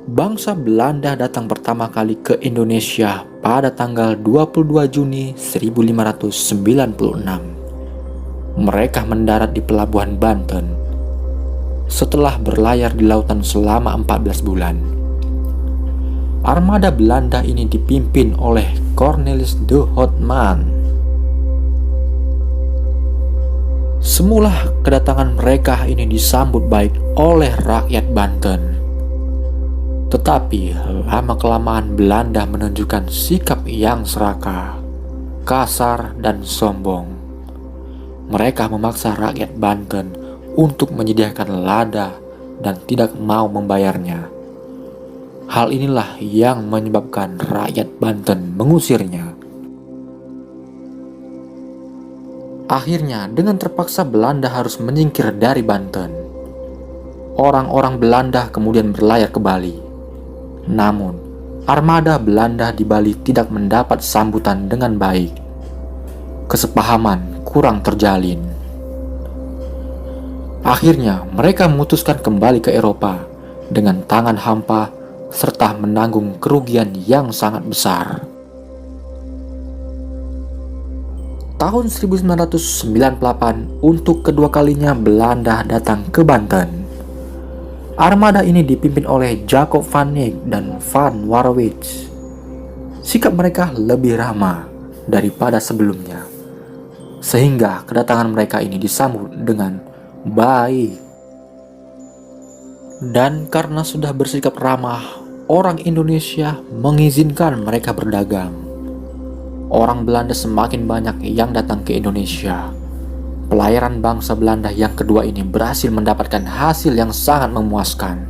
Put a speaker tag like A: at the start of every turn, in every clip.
A: Bangsa Belanda datang pertama kali ke Indonesia pada tanggal 22 Juni 1596. Mereka mendarat di pelabuhan Banten setelah berlayar di lautan selama 14 bulan. Armada Belanda ini dipimpin oleh Cornelis de Houtman. Semula kedatangan mereka ini disambut baik oleh rakyat Banten. Tetapi lama-kelamaan Belanda menunjukkan sikap yang serakah, kasar, dan sombong. Mereka memaksa rakyat Banten untuk menyediakan lada dan tidak mau membayarnya. Hal inilah yang menyebabkan rakyat Banten mengusirnya. Akhirnya, dengan terpaksa Belanda harus menyingkir dari Banten. Orang-orang Belanda kemudian berlayar ke Bali. Namun, armada Belanda di Bali tidak mendapat sambutan dengan baik. Kesepahaman kurang terjalin. Akhirnya, mereka memutuskan kembali ke Eropa dengan tangan hampa serta menanggung kerugian yang sangat besar. Tahun 1998, untuk kedua kalinya Belanda datang ke Banten. Armada ini dipimpin oleh Jacob van Eyck dan Van Warowitz. Sikap mereka lebih ramah daripada sebelumnya, sehingga kedatangan mereka ini disambut dengan baik. Dan karena sudah bersikap ramah, orang Indonesia mengizinkan mereka berdagang. Orang Belanda semakin banyak yang datang ke Indonesia. Pelayaran bangsa Belanda yang kedua ini berhasil mendapatkan hasil yang sangat memuaskan.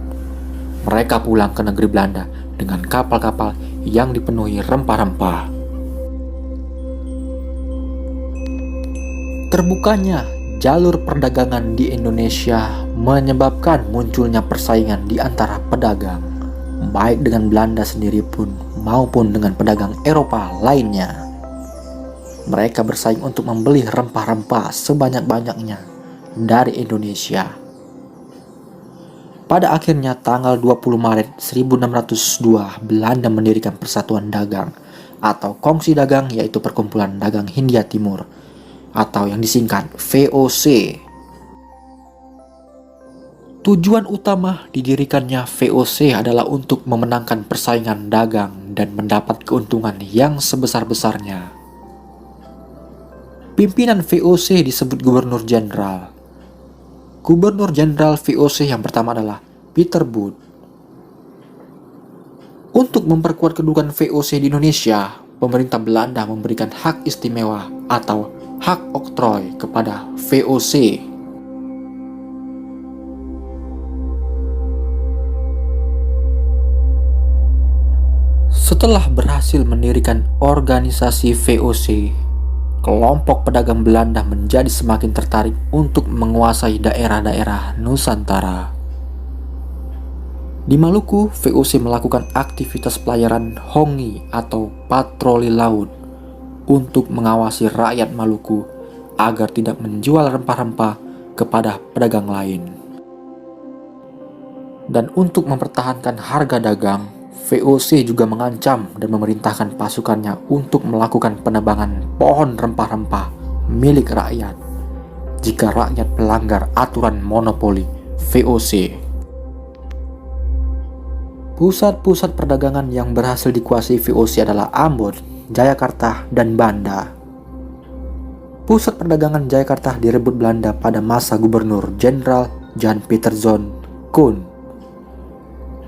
A: Mereka pulang ke negeri Belanda dengan kapal-kapal yang dipenuhi rempah-rempah. Terbukanya jalur perdagangan di Indonesia menyebabkan munculnya persaingan di antara pedagang, baik dengan Belanda sendiri pun maupun dengan pedagang Eropa lainnya. Mereka bersaing untuk membeli rempah-rempah sebanyak-banyaknya dari Indonesia. Pada akhirnya tanggal 20 Maret 1602, Belanda mendirikan Persatuan Dagang atau Kongsi Dagang, yaitu Perkumpulan Dagang Hindia Timur atau yang disingkat VOC. Tujuan utama didirikannya VOC adalah untuk memenangkan persaingan dagang dan mendapat keuntungan yang sebesar-besarnya. Pimpinan VOC disebut Gubernur Jenderal. Gubernur Jenderal VOC yang pertama adalah Peter Booth. Untuk memperkuat kedudukan VOC di Indonesia, pemerintah Belanda memberikan hak istimewa atau hak oktroy kepada VOC. Setelah berhasil mendirikan organisasi VOC, kelompok pedagang Belanda menjadi semakin tertarik untuk menguasai daerah-daerah Nusantara. Di Maluku, VOC melakukan aktivitas pelayaran hongi atau patroli laut untuk mengawasi rakyat Maluku agar tidak menjual rempah-rempah kepada pedagang lain. Dan untuk mempertahankan harga dagang, VOC juga mengancam dan memerintahkan pasukannya untuk melakukan penebangan pohon rempah-rempah milik rakyat jika rakyat melanggar aturan monopoli VOC. Pusat-pusat perdagangan yang berhasil dikuasai VOC adalah Ambon, Jayakarta, dan Banda. Pusat perdagangan Jayakarta direbut Belanda pada masa Gubernur Jenderal Jan Pieterszoon Koen.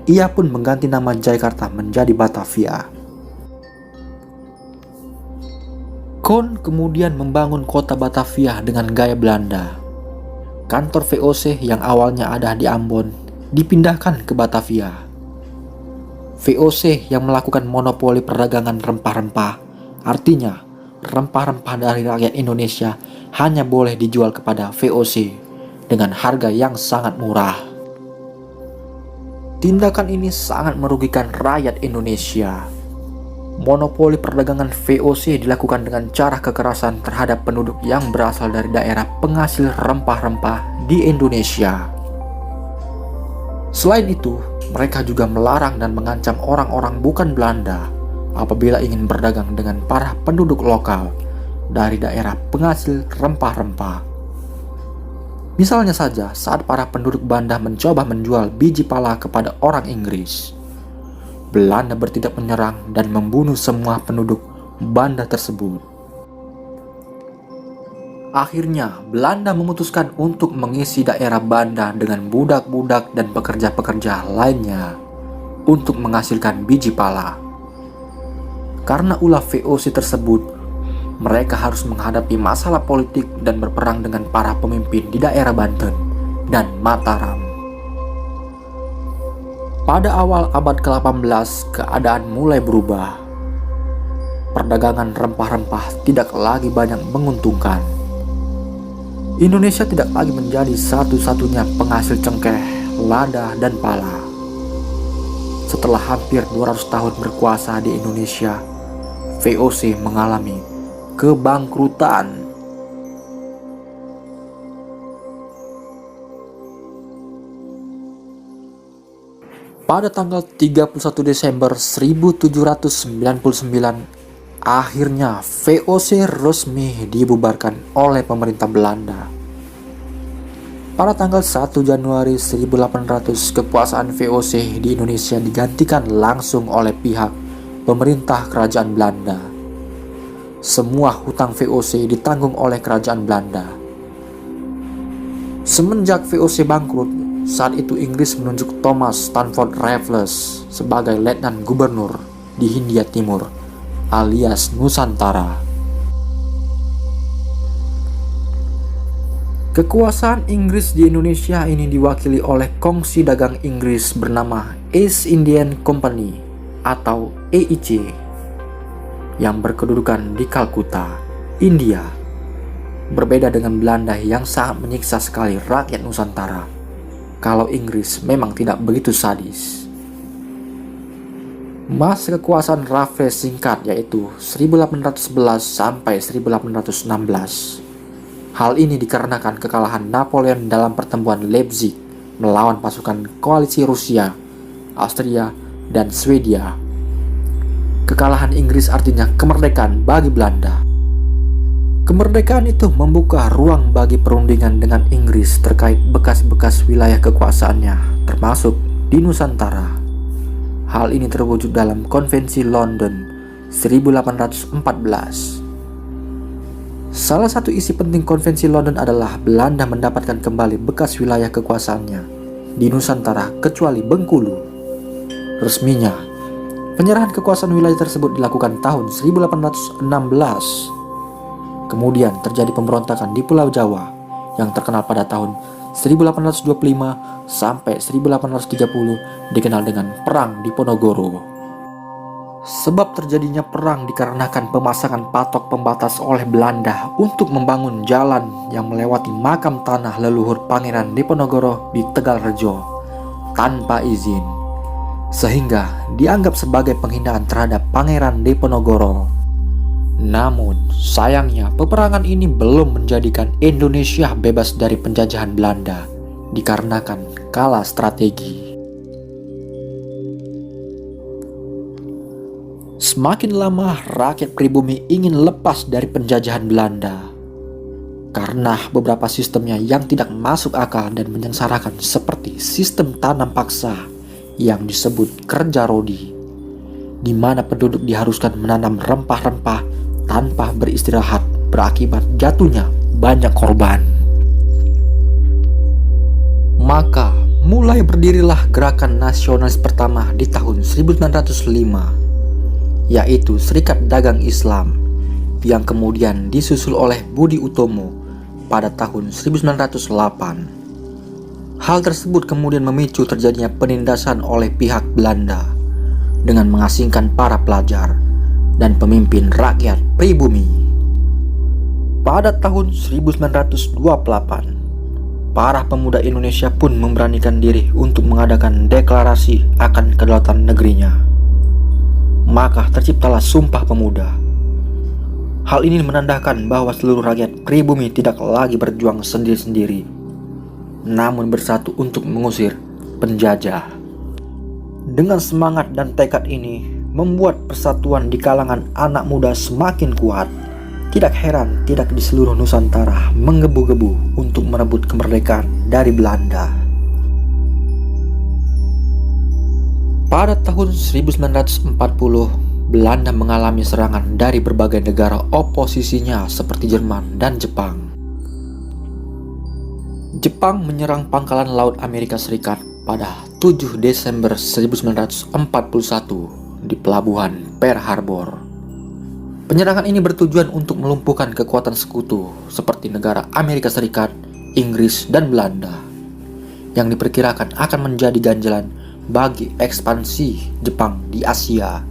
A: Ia pun mengganti nama Jayakarta menjadi Batavia. Koen kemudian membangun kota Batavia dengan gaya Belanda. Kantor VOC yang awalnya ada di Ambon dipindahkan ke Batavia. VOC yang melakukan monopoli perdagangan rempah-rempah, artinya rempah-rempah dari rakyat Indonesia hanya boleh dijual kepada VOC dengan harga yang sangat murah. Tindakan ini sangat merugikan rakyat Indonesia. Monopoli perdagangan VOC dilakukan dengan cara kekerasan terhadap penduduk yang berasal dari daerah penghasil rempah-rempah di Indonesia. Selain itu, Mereka juga melarang dan mengancam orang-orang bukan Belanda apabila ingin berdagang dengan para penduduk lokal dari daerah penghasil rempah-rempah. Misalnya saja saat para penduduk Banda mencoba menjual biji pala kepada orang Inggris, Belanda bertindak menyerang dan membunuh semua penduduk Banda tersebut. Akhirnya, Belanda memutuskan untuk mengisi daerah Banda dengan budak-budak dan pekerja-pekerja lainnya untuk menghasilkan biji pala. Karena ulah VOC tersebut, mereka harus menghadapi masalah politik dan berperang dengan para pemimpin di daerah Banten dan Mataram. Pada awal abad ke-18, keadaan mulai berubah. Perdagangan rempah-rempah tidak lagi banyak menguntungkan. Indonesia tidak lagi menjadi satu-satunya penghasil cengkeh, lada, dan pala. Setelah hampir 200 tahun berkuasa di Indonesia, VOC mengalami kebangkrutan. Pada tanggal 31 Desember 1799, akhirnya VOC resmi dibubarkan oleh pemerintah Belanda. Pada tanggal 1 Januari 1800, kekuasaan VOC di Indonesia digantikan langsung oleh pihak pemerintah kerajaan Belanda. Semua hutang VOC ditanggung oleh kerajaan Belanda. Semenjak VOC bangkrut, saat itu Inggris menunjuk Thomas Stamford Raffles sebagai letnan gubernur di Hindia Timur alias Nusantara. Kekuasaan Inggris di Indonesia ini diwakili oleh kongsi dagang Inggris bernama East Indian Company atau EIC yang berkedudukan di Kalkuta, India. Berbeda dengan Belanda yang sangat menyiksa sekali rakyat Nusantara, kalau Inggris memang tidak begitu sadis. Masa kekuasaan Raffles singkat yaitu 1811 sampai 1816. Hal ini dikarenakan kekalahan Napoleon dalam pertempuran Leipzig melawan pasukan koalisi Rusia, Austria, dan Swedia. Kekalahan Inggris artinya kemerdekaan bagi Belanda. Kemerdekaan itu membuka ruang bagi perundingan dengan Inggris terkait bekas-bekas wilayah kekuasaannya, termasuk di Nusantara. Hal ini terwujud dalam Konvensi London 1814. Salah satu isi penting Konvensi London adalah Belanda mendapatkan kembali bekas wilayah kekuasaannya di Nusantara kecuali Bengkulu. Resminya, penyerahan kekuasaan wilayah tersebut dilakukan tahun 1816. Kemudian terjadi pemberontakan di Pulau Jawa yang terkenal pada tahun 1825 sampai 1830 dikenal dengan Perang Diponegoro. Sebab terjadinya perang dikarenakan pemasangan patok pembatas oleh Belanda untuk membangun jalan yang melewati makam tanah leluhur Pangeran Diponegoro di Tegalrejo tanpa izin, sehingga dianggap sebagai penghinaan terhadap Pangeran Diponegoro. Namun, sayangnya peperangan ini belum menjadikan Indonesia bebas dari penjajahan Belanda, dikarenakan kalah strategi. Semakin lama, rakyat pribumi ingin lepas dari penjajahan Belanda, karena beberapa sistemnya yang tidak masuk akal dan menyengsarakan seperti sistem tanam paksa yang disebut kerja rodi, di mana penduduk diharuskan menanam rempah-rempah tanpa beristirahat, berakibat jatuhnya banyak korban. Maka mulai berdirilah gerakan nasionalis pertama di tahun 1905, yaitu Serikat Dagang Islam, yang kemudian disusul oleh Budi Utomo pada tahun 1908. Hal tersebut kemudian memicu terjadinya penindasan oleh pihak Belanda dengan mengasingkan para pelajar dan pemimpin rakyat pribumi. Pada tahun 1928, para pemuda Indonesia pun memberanikan diri untuk mengadakan deklarasi akan kedaulatan negerinya. Maka terciptalah Sumpah Pemuda. Hal ini menandakan bahwa seluruh rakyat pribumi tidak lagi berjuang sendiri-sendiri, namun bersatu untuk mengusir penjajah. Dengan semangat dan tekad ini membuat persatuan di kalangan anak muda semakin kuat. Tidak heran tidak di seluruh Nusantara menggebu-gebu untuk merebut kemerdekaan dari Belanda. Pada tahun 1940, Belanda mengalami serangan dari berbagai negara oposisinya seperti Jerman dan Jepang. Jepang menyerang pangkalan laut Amerika Serikat pada 7 Desember 1941 di pelabuhan Pearl Harbor. Penyerangan ini bertujuan untuk melumpuhkan kekuatan sekutu seperti negara Amerika Serikat, Inggris, dan Belanda yang diperkirakan akan menjadi ganjalan bagi ekspansi Jepang di Asia.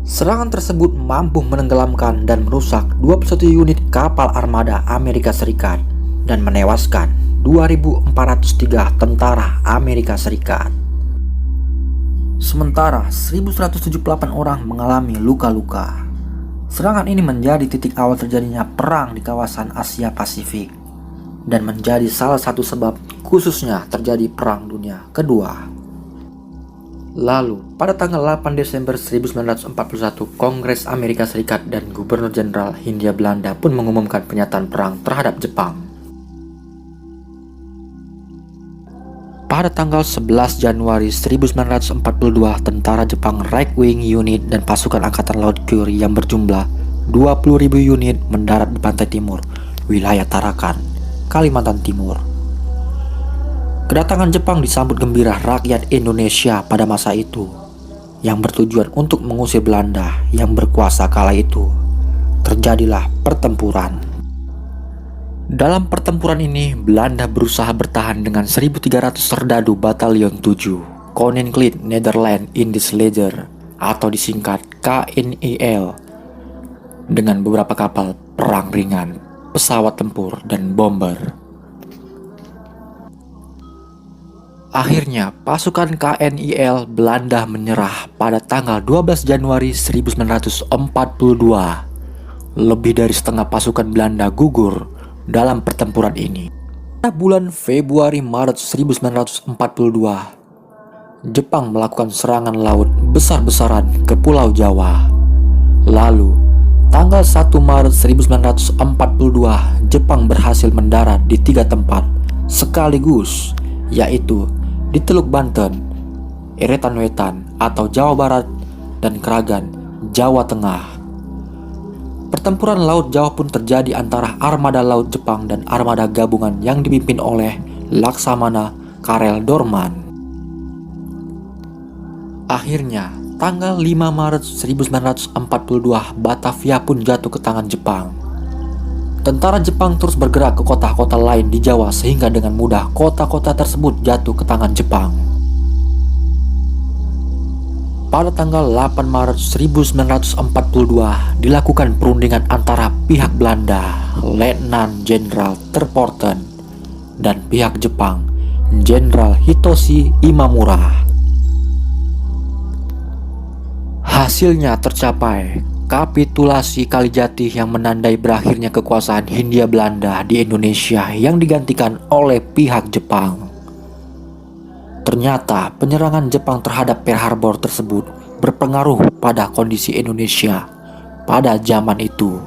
A: Serangan tersebut mampu menenggelamkan dan merusak 21 unit kapal armada Amerika Serikat dan menewaskan 2.403 tentara Amerika Serikat. Sementara 1.178 orang mengalami luka-luka. Serangan ini menjadi titik awal terjadinya perang di kawasan Asia Pasifik dan menjadi salah satu sebab khususnya terjadi Perang Dunia Kedua. Lalu, pada tanggal 8 Desember 1941, Kongres Amerika Serikat dan Gubernur Jenderal Hindia Belanda pun mengumumkan pernyataan perang terhadap Jepang. Pada tanggal 11 Januari 1942, tentara Jepang Right-Wing Unit dan pasukan Angkatan Laut Kure yang berjumlah 20.000 unit mendarat di pantai timur, wilayah Tarakan, Kalimantan Timur. Kedatangan Jepang disambut gembira rakyat Indonesia pada masa itu, yang bertujuan untuk mengusir Belanda yang berkuasa kala itu. Terjadilah pertempuran. Dalam pertempuran ini, Belanda berusaha bertahan dengan 1.300 serdadu Batalion 7 Koninklijke Nederland Indisch Leger atau disingkat KNIL dengan beberapa kapal perang ringan, pesawat tempur, dan bomber. Akhirnya, pasukan KNIL Belanda menyerah pada tanggal 12 Januari 1942. Lebih dari setengah pasukan Belanda gugur dalam pertempuran ini. Pada bulan Februari-Maret 1942, Jepang melakukan serangan laut besar-besaran ke Pulau Jawa. Lalu, tanggal 1 Maret 1942, Jepang berhasil mendarat di 3 tempat sekaligus, yaitu di Teluk Banten, Eretan Wetan atau Jawa Barat, dan Kragan, Jawa Tengah. Pertempuran Laut Jawa pun terjadi antara armada laut Jepang dan armada gabungan yang dipimpin oleh Laksamana Karel Doorman. Akhirnya, tanggal 5 Maret 1942, Batavia pun jatuh ke tangan Jepang. Tentara Jepang terus bergerak ke kota-kota lain di Jawa sehingga dengan mudah kota-kota tersebut jatuh ke tangan Jepang. Pada tanggal 8 Maret 1942 dilakukan perundingan antara pihak Belanda, Letnan Jenderal Terpoorten, dan pihak Jepang, Jenderal Hitoshi Imamura. Hasilnya tercapai kapitulasi Kalijati yang menandai berakhirnya kekuasaan Hindia Belanda di Indonesia yang digantikan oleh pihak Jepang. Ternyata penyerangan Jepang terhadap Pearl Harbor tersebut berpengaruh pada kondisi Indonesia pada zaman itu.